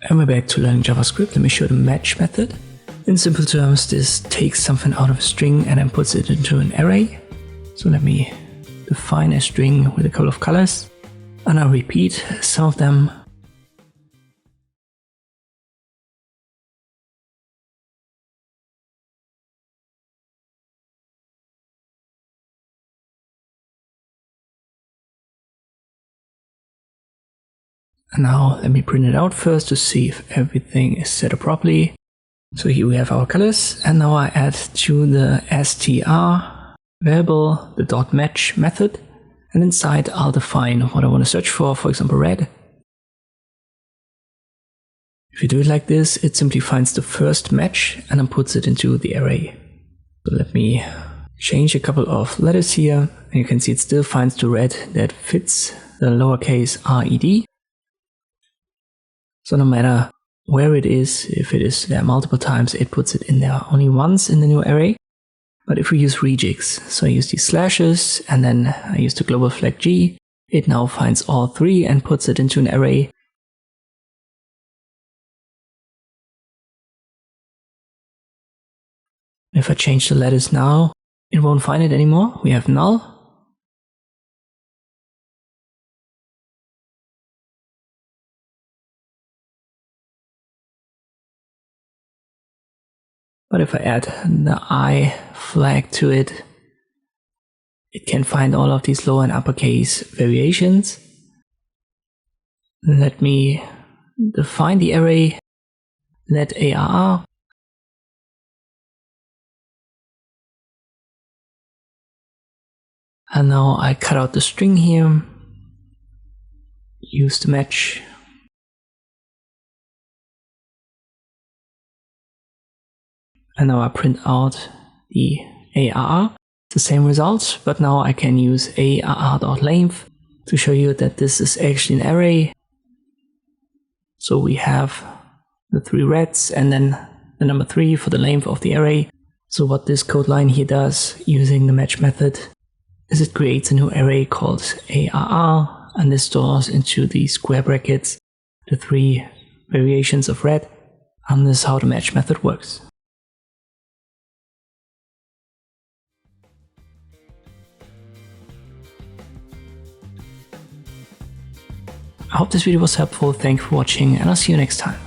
And we're back to learning JavaScript. Let me show the match method. In simple terms, this takes something out of a string and then puts it into an array. So let me define a string with a couple of colors, and I'll repeat some of them. And now let me print it out first to see if everything is set up properly. So here we have our colors, and now I add to the str variable the .match method, and inside I'll define what I want to search for example red. If you do it like this, it simply finds the first match and then puts it into the array. So let me change a couple of letters here, and you can see it still finds the red that fits the lowercase red. So no matter where it is, if it is there multiple times, it puts it in there only once in the new array. But if we use regex, so I use these slashes and then I use the global flag G, it now finds all three and puts it into an array. If I change the letters now, it won't find it anymore. We have null. But if I add the I flag to it, it can find all of these lower and uppercase variations. Let me define the array, let ARR. And now I cut out the string here, use the match. And now I print out the ARR. It's the same result, but now I can use ARR.length to show you that this is actually an array. So we have the three reds and then the number 3 for the length of the array. So what this code line here does using the match method is it creates a new array called ARR, and this stores into the square brackets the 3 variations of red. And this is how the match method works. I hope this video was helpful. Thank you for watching, and I'll see you next time.